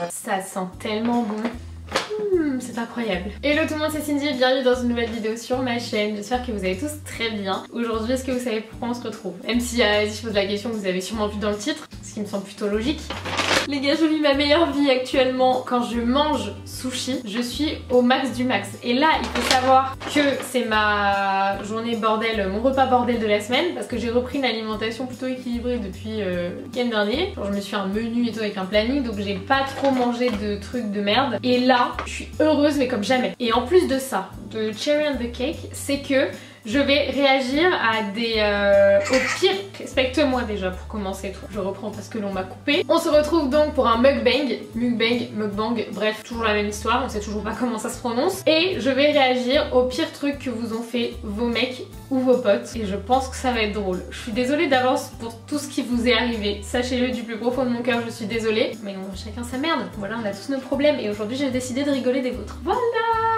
Ça sent tellement bon. C'est incroyable. Hello tout le monde, c'est Cindy et bienvenue dans une nouvelle vidéo sur ma chaîne. J'espère que vous allez tous très bien. Aujourd'hui, est-ce que vous savez pourquoi on se retrouve? Même si je pose la question que vous avez sûrement vu dans le titre, ce qui me semble plutôt logique. Les gars, je vis ma meilleure vie actuellement. Quand je mange sushi, je suis au max du max. Et là, il faut savoir que c'est ma journée bordel, mon repas bordel de la semaine, parce que j'ai repris une alimentation plutôt équilibrée depuis le week-end dernier. Genre, je me suis fait un menu et tout avec un planning, donc j'ai pas trop mangé de trucs de merde. Et là, je suis heureuse mais comme jamais. Et en plus de ça, de cherry on the cake, c'est que je vais réagir à des... au pire, respecte-moi déjà pour commencer tout. Je reprends parce que l'on m'a coupé. On se retrouve donc pour un mukbang, bref, toujours la même histoire, on sait toujours pas comment ça se prononce. Et je vais réagir aux pires trucs que vous ont fait vos mecs ou vos potes. Et je pense que ça va être drôle. Je suis désolée d'avance pour tout ce qui vous est arrivé. Sachez-le du plus profond de mon cœur, je suis désolée. Mais non, chacun sa merde. Voilà, on a tous nos problèmes et aujourd'hui j'ai décidé de rigoler des vôtres. Voilà!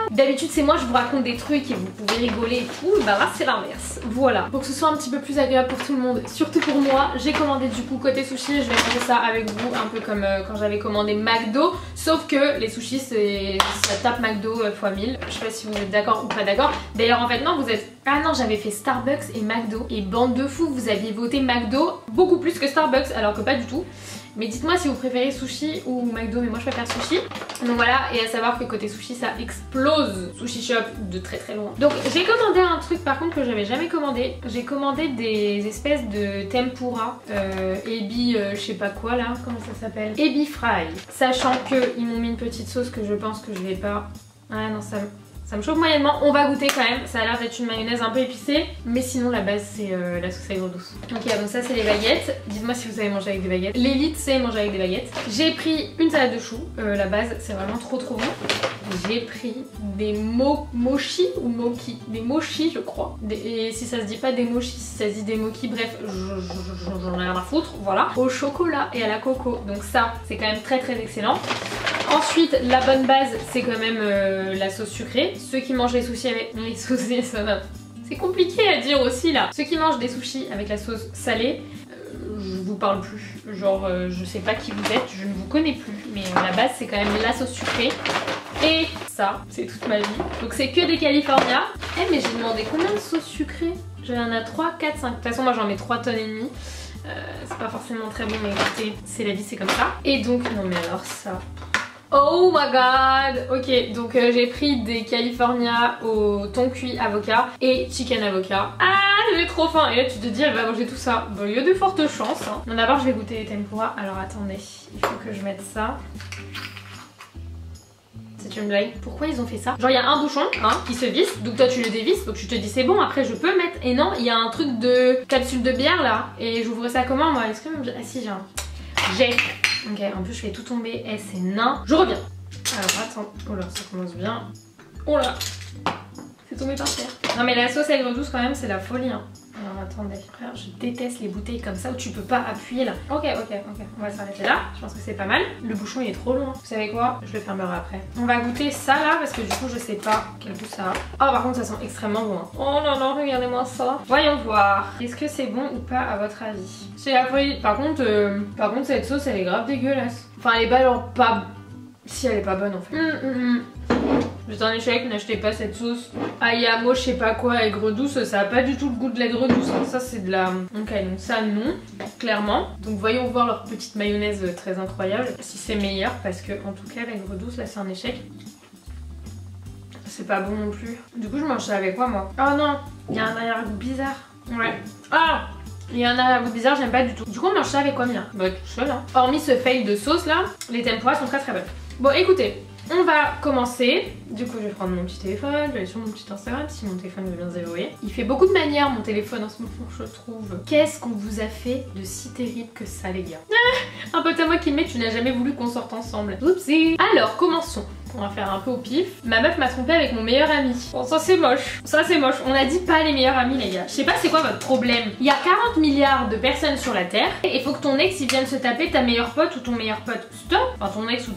D'habitude c'est moi je vous raconte des trucs et vous pouvez rigoler et tout, bah là c'est l'inverse. Voilà, pour que ce soit un petit peu plus agréable pour tout le monde, surtout pour moi, j'ai commandé du coup côté sushi, je vais manger ça avec vous un peu comme quand j'avais commandé McDo, sauf que les sushis ça tape McDo x 1000, je sais pas si vous êtes d'accord ou pas d'accord. D'ailleurs en fait non, vous êtes... Ah non, j'avais fait Starbucks et McDo et bande de fous, vous aviez voté McDo beaucoup plus que Starbucks alors que pas du tout. Mais dites-moi si vous préférez sushi ou McDo, mais moi je préfère sushi. Donc voilà, et à savoir que côté sushi ça explose Sushi Shop de très très loin. Donc j'ai commandé un truc par contre que j'avais jamais commandé. J'ai commandé des espèces de tempura, ebi je sais pas quoi là, comment ça s'appelle, ebi fry. Sachant qu'ils m'ont mis une petite sauce que je pense que je vais pas... Ah non, ça me chauffe moyennement, on va goûter quand même. Ça a l'air d'être une mayonnaise un peu épicée, mais sinon la base c'est la sauce aigre douce. Ok, donc ça c'est les baguettes. Dites-moi si vous savez manger avec des baguettes. L'élite c'est manger avec des baguettes. J'ai pris une salade de choux, la base c'est vraiment trop bon. J'ai pris des mochi ou moki, des mochi je crois. Et si ça se dit pas des mochi, si ça se dit des moki, bref, j'en ai rien à foutre, voilà. Au chocolat et à la coco, donc ça c'est quand même très excellent. Ensuite, la bonne base, c'est quand même la sauce sucrée. Ceux qui mangent les sushis avec... Les sushis, c'est compliqué à dire aussi là. Ceux qui mangent des sushis avec la sauce salée, je vous parle plus. Genre, je sais pas qui vous êtes, je ne vous connais plus. Mais la base, c'est quand même la sauce sucrée. Et ça, c'est toute ma vie. Donc c'est que des California. Eh mais j'ai demandé combien de sauces sucrées? J'en ai 3, 4, 5. De toute façon, moi j'en mets 3 tonnes et demie. C'est pas forcément très bon, mais écoutez, c'est la vie, c'est comme ça. Et donc, non mais alors ça... Oh my god! Ok, donc j'ai pris des California au thon cuit avocat et chicken avocat. Ah, j'ai trop faim! Et là tu te dis elle va manger tout ça. Bon, il y a de fortes chances. Hein. Non, d'abord je vais goûter les tempura. Alors attendez, il faut que je mette ça. C'est une blague. Pourquoi ils ont fait ça? Genre il y a un bouchon hein, qui se visse, donc toi tu le dévisses, donc tu te dis c'est bon, après je peux mettre. Et non, il y a un truc de capsule de bière là. Et j'ouvre ça comment moi? Est-ce que même... Ah si j'ai un... J'ai... Ok, en plus je fais tout tomber, eh c'est nain. Je reviens. Alors attends, oh là ça commence bien. Oh là, c'est tombé par terre. Non mais la sauce aigre douce quand même c'est la folie hein. Alors attendez, frère, je déteste les bouteilles comme ça où tu peux pas appuyer là. Ok, on va s'arrêter là, je pense que c'est pas mal. Le bouchon il est trop long, vous savez quoi? Je le fermerai après. On va goûter ça là parce que du coup je sais pas quel goût ça a. Oh par contre ça sent extrêmement bon hein. Oh là là, regardez-moi ça. Voyons voir, est-ce que c'est bon ou pas à votre avis? C'est la folie. Par contre cette sauce elle est grave dégueulasse. Enfin elle est pas genre pas... Si elle est pas bonne en fait. J'étais en échec, n'achetez pas cette sauce ayamo je sais pas quoi aigre douce, ça a pas du tout le goût de l'aigre douce, ça c'est de la... Ok donc ça non, clairement. Donc voyons voir leur petite mayonnaise très incroyable, si c'est meilleur parce que en tout cas l'aigre douce là c'est un échec. C'est pas bon non plus. Du coup je mange ça avec quoi moi? Oh non, il y a un arrière-goût bizarre. Ouais. Ah, il y a un arrière-goût bizarre, j'aime pas du tout. Du coup on mange ça avec quoi Mia? Bah tout seul hein. Hormis ce fail de sauce là, les tempura sont très bonnes. Bon écoutez, on va commencer. Du coup je vais prendre mon petit téléphone, je vais aller sur mon petit Instagram si mon téléphone veut bien se déverrouiller. Il fait beaucoup de manières mon téléphone en ce moment je trouve. Qu'est-ce qu'on vous a fait de si terrible que ça les gars? Un pote à moi qui met tu n'as jamais voulu qu'on sorte ensemble. Oupsie. Alors commençons. On va faire un peu au pif. Ma meuf m'a trompé avec mon meilleur ami. Bon, ça c'est moche. Ça c'est moche. On a dit pas les meilleurs amis, les gars. Je sais pas c'est quoi votre problème. Il y a 40 milliards de personnes sur la Terre. Et il faut que ton ex il vienne se taper ta meilleure pote ou ton meilleur pote. Stop. Enfin, ton ex ou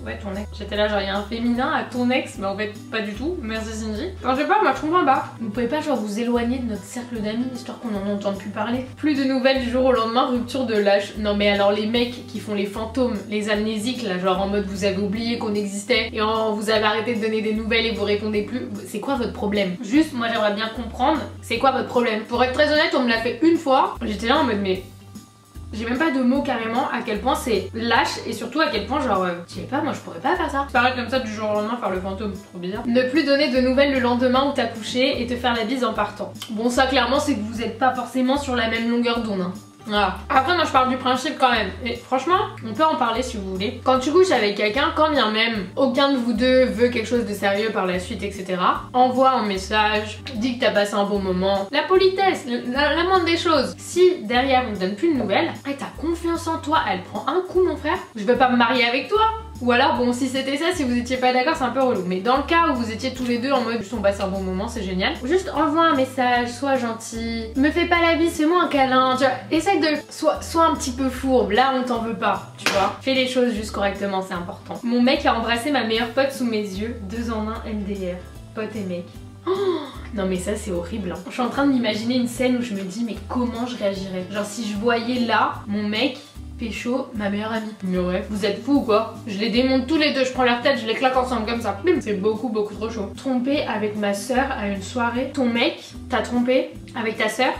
ouais, ton ex. J'étais là, genre, il y a un féminin à ton ex. Mais en fait, pas du tout. Merci Cindy. Enfin, je sais pas, moi je comprends pas. Vous pouvez pas, genre, vous éloigner de notre cercle d'amis histoire qu'on en entende plus parler. Plus de nouvelles du jour au lendemain, rupture de l'âge. Non, mais alors, les mecs qui font les fantômes, les amnésiques, là, genre en mode vous avez oublié qu'on existait et vous avez arrêté de donner des nouvelles et vous répondez plus. C'est quoi votre problème? Juste, moi j'aimerais bien comprendre, c'est quoi votre problème? Pour être très honnête, on me l'a fait une fois. J'étais là en mode mais j'ai même pas de mots carrément à quel point c'est lâche et surtout à quel point genre je sais pas, moi je pourrais pas faire ça. Paraître comme ça du jour au lendemain faire le fantôme, trop bizarre. Ne plus donner de nouvelles le lendemain où t'as couché et te faire la bise en partant. Bon ça clairement c'est que vous êtes pas forcément sur la même longueur d'onde hein. Voilà. Après moi je parle du principe quand même. Et franchement, on peut en parler si vous voulez. Quand tu couches avec quelqu'un, quand bien même aucun de vous deux veut quelque chose de sérieux par la suite, etc. Envoie un message, dis que t'as passé un bon moment. La politesse, la moindre des choses. Si derrière on ne donne plus de nouvelles, t'as confiance en toi, elle prend un coup mon frère. Je veux pas me marier avec toi. Ou alors bon si c'était ça, si vous étiez pas d'accord c'est un peu relou. Mais dans le cas où vous étiez tous les deux en mode juste on passe un bon moment, c'est génial. Juste envoie un message, sois gentil. Me fais pas la bise, fais-moi un câlin. Tu vois, essaye de... Sois un petit peu fourbe, là on t'en veut pas, tu vois. Fais les choses juste correctement, c'est important. Mon mec a embrassé ma meilleure pote sous mes yeux, 2 en 1 MDR. Pote et mec. Oh non mais ça c'est horrible hein. Je suis en train d'imaginer une scène où je me dis mais comment je réagirais. Genre si je voyais là mon mec pécho ma meilleure amie. Mais ouais, vous êtes fous ou quoi? Je les démonte tous les deux, je prends leur tête, je les claque ensemble comme ça. C'est beaucoup trop chaud. Trompé avec ma soeur à une soirée. Ton mec t'a trompé avec ta soeur?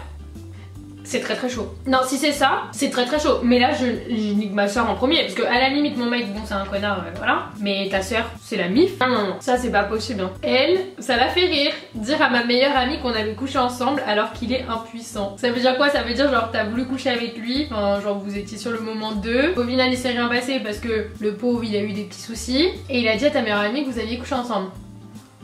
C'est très chaud. Non, si c'est ça, c'est très chaud. Mais là, je nique ma soeur en premier. Parce que à la limite, mon mec, bon, c'est un connard, voilà. Mais ta soeur, c'est la mif. Non, ça c'est pas possible. Hein. Elle, ça l'a fait rire. Dire à ma meilleure amie qu'on avait couché ensemble alors qu'il est impuissant. Ça veut dire quoi? Ça veut dire genre t'as voulu coucher avec lui. Enfin, genre vous étiez sur le moment 2. Au final, il s'est rien passé parce que le pauvre, il a eu des petits soucis. Et il a dit à ta meilleure amie que vous aviez couché ensemble.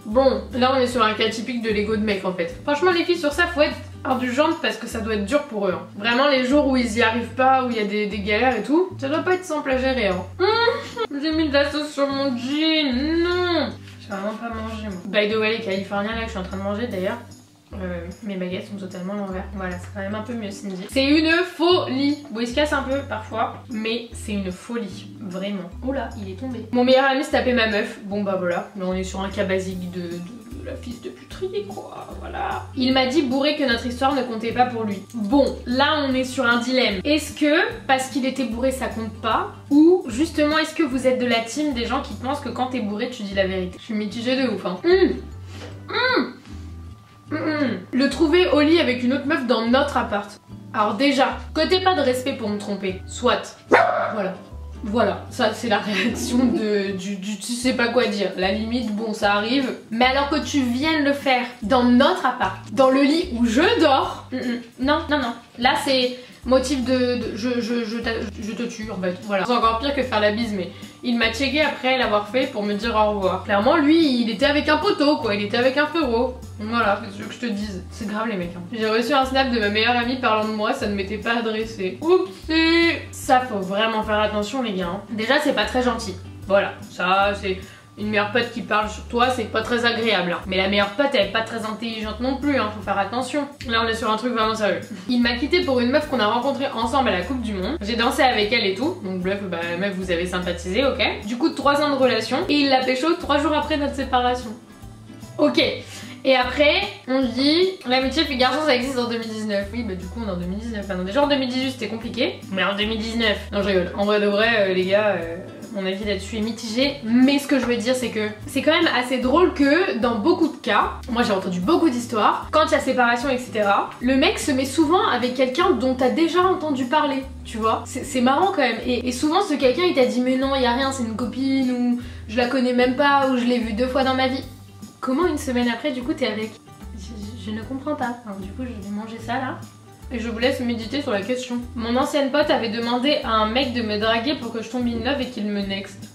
Bon, là on est sur un cas typique de l'ego de mec en fait. Franchement les filles sur ça faut être indulgente parce que ça doit être dur pour eux. Hein. Vraiment les jours où ils y arrivent pas, où il y a des galères et tout, ça doit pas être simple à gérer. Hein. J'ai mis de la sauce sur mon jean, non. J'ai vraiment pas mangé moi. By the way les Californiens là que je suis en train de manger d'ailleurs, mes baguettes sont totalement à l'envers. Voilà, c'est quand même un peu mieux Cindy. C'est une folie. Bon il se casse un peu parfois, mais c'est une folie. Vraiment. Oh là, il est tombé. Mon meilleur ami se tapait ma meuf. Bon bah voilà, mais on est sur un cas basique de la fille de puterie quoi, voilà. Il m'a dit bourré que notre histoire ne comptait pas pour lui. Bon, là on est sur un dilemme. Est-ce que parce qu'il était bourré ça compte pas? Ou justement est-ce que vous êtes de la team des gens qui pensent que quand t'es bourré tu dis la vérité? Je suis mitigée de ouf hein. Le trouver au lit avec une autre meuf dans notre appart. Alors déjà, que t'aies pas de respect pour me tromper, soit. Voilà, ça c'est la réaction du tu sais pas quoi dire. La limite, bon ça arrive. Mais alors que tu viennes le faire dans notre appart, dans le lit où je dors, non. Là c'est motif de je te tue en fait, voilà. C'est encore pire que faire la bise, mais il m'a checké après l'avoir fait pour me dire au revoir. Clairement lui il était avec un poteau quoi, il était avec un frérot. Voilà, c'est ce que je te dise. C'est grave les mecs hein. J'ai reçu un snap de ma meilleure amie parlant de moi, ça ne m'était pas adressé. Oupsie. Ça faut vraiment faire attention les gars hein. Déjà c'est pas très gentil. Voilà, ça c'est... Une meilleure pote qui parle sur toi, c'est pas très agréable. Hein. Mais la meilleure pote, elle est pas très intelligente non plus, hein. Faut faire attention. Là, on est sur un truc vraiment sérieux. Il m'a quitté pour une meuf qu'on a rencontrée ensemble à la Coupe du Monde. J'ai dansé avec elle et tout. Donc, bref, bah, meuf, vous avez sympathisé, ok. Du coup, 3 ans de relation. Et il l'a pécho 3 jours après notre séparation. Ok. Et après, on dit l'amitié fille-garçon ça existe en 2019. Oui, bah du coup on est en 2019. Enfin, non, déjà en 2018 c'était compliqué. Mais en 2019. Non, je rigole. En vrai de vrai, les gars, mon avis là-dessus est mitigé. Mais ce que je veux dire, c'est que c'est quand même assez drôle que dans beaucoup de cas, moi j'ai entendu beaucoup d'histoires, quand il y a séparation, etc., le mec se met souvent avec quelqu'un dont t'as déjà entendu parler. Tu vois, c'est marrant quand même. Et souvent ce quelqu'un il t'a dit mais non, y a rien, c'est une copine, ou je la connais même pas, ou je l'ai vue 2 fois dans ma vie. Comment une semaine après, du coup, t'es avec? Je ne comprends pas. Alors, du coup, je vais manger ça là. Et je vous laisse méditer sur la question. Mon ancienne pote avait demandé à un mec de me draguer pour que je tombe in love et qu'il me next.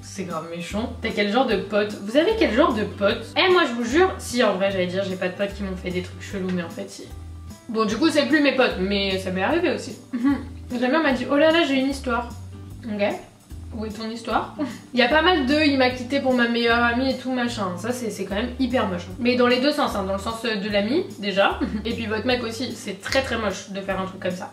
C'est grave méchant. T'as quel genre de pote? Vous avez quel genre de pote? Eh, moi, je vous jure, si en vrai, j'allais dire, j'ai pas de potes qui m'ont fait des trucs chelous, mais en fait, si. Bon, du coup, c'est plus mes potes, mais ça m'est arrivé aussi. Jamais on m'a dit, oh là là, j'ai une histoire. Ok. où est ton histoire? Il y a pas mal de il m'a quitté pour ma meilleure amie et tout machin. Ça c'est quand même hyper moche. Mais dans les deux sens, hein. Dans le sens de l'ami déjà. Et puis votre mec aussi. C'est très très moche de faire un truc comme ça.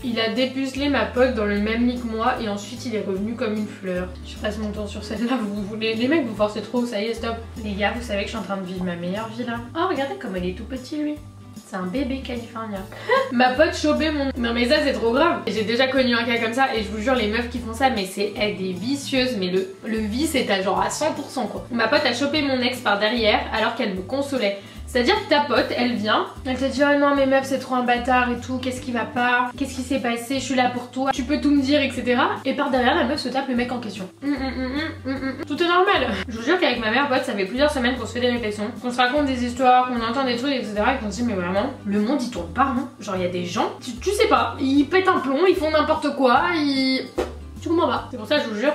Il a dépucelé ma pote dans le même lit que moi et ensuite il est revenu comme une fleur. Je passe mon temps sur celle-là, les mecs vous forcez trop, ça y est stop. Les gars, vous savez que je suis en train de vivre ma meilleure vie là. Oh regardez comme il est tout petit lui. C'est un bébé californien. Ma pote chopait mon... Non mais ça c'est trop grave. J'ai déjà connu un cas comme ça et je vous jure les meufs qui font ça mais c'est des vicieuses. Mais le vice est à genre à 100% quoi. Ma pote a chopé mon ex par derrière alors qu'elle me consolait. C'est-à-dire que ta pote, elle vient, elle te dit oh non mais meuf c'est trop un bâtard et tout, qu'est-ce qui va pas, qu'est-ce qui s'est passé, je suis là pour toi, tu peux tout me dire etc. Et par derrière la meuf se tape le mec en question. Tout est normal. Je vous jure qu'avec ma meilleure pote ça fait plusieurs semaines qu'on se fait des réflexions, qu'on se raconte des histoires, qu'on entend des trucs etc. Et qu'on se dit mais vraiment le monde il tourne pas rond. Genre il y a des gens, tu sais pas, ils pètent un plomb, ils font n'importe quoi, tu comprends pas. C'est pour ça je vous jure,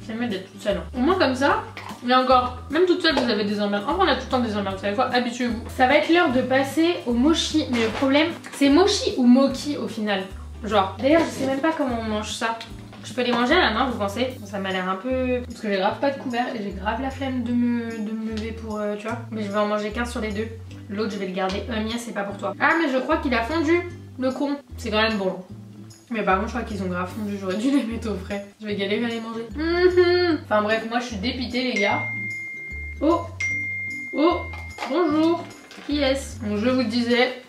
j'aime bien d'être toute seule. Au moins comme ça, mais encore, même toute seule vous avez des emmerdes. Enfin on a tout le temps des emmerdes, vous savez quoi, habituez-vous. Ça va être l'heure de passer au mochi. Mais le problème, c'est mochi ou mochi au final. Genre, d'ailleurs je sais même pas comment on mange ça. Je peux les manger à la main vous pensez? Ça m'a l'air un peu... Parce que j'ai grave pas de couvert et j'ai grave la flemme de me lever pour, tu vois. Mais je vais en manger qu'un sur les deux. L'autre je vais le garder. Mien c'est pas pour toi. Ah mais je crois qu'il a fondu, le con. C'est quand même bon. Mais par contre je crois qu'ils ont grave fondu, j'aurais dû les mettre au frais. Je vais galérer à les manger. Enfin bref, moi je suis dépitée les gars. Oh bonjour. Qui est-ce? Donc je vous le disais,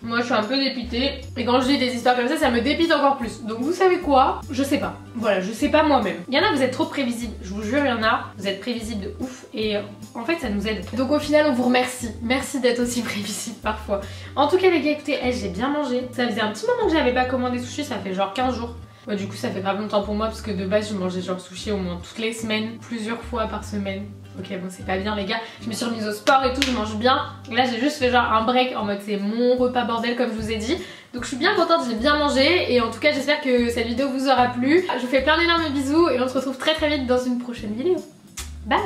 moi je suis un peu dépitée. Et quand je dis des histoires comme ça me dépite encore plus. Donc vous savez quoi? Je sais pas. Voilà, je sais pas moi-même. Il y en a vous êtes trop prévisibles. Je vous jure il y en a, vous êtes prévisibles de ouf. Et en fait ça nous aide. Donc au final on vous remercie. Merci d'être aussi prévisible parfois. En tout cas les gars écoutez, j'ai bien mangé. Ça faisait un petit moment que j'avais pas commandé sushi, ça fait genre 15 jours. Ouais, du coup ça fait grave longtemps pour moi parce que de base je mangeais genre sushi au moins toutes les semaines, plusieurs fois par semaine. Ok bon c'est pas bien les gars, je me suis remise au sport et tout, je mange bien. Là j'ai juste fait genre un break en mode c'est mon repas bordel comme je vous ai dit. Donc je suis bien contente, j'ai bien mangé et en tout cas j'espère que cette vidéo vous aura plu. Je vous fais plein d'énormes bisous et on se retrouve très vite dans une prochaine vidéo. Bye.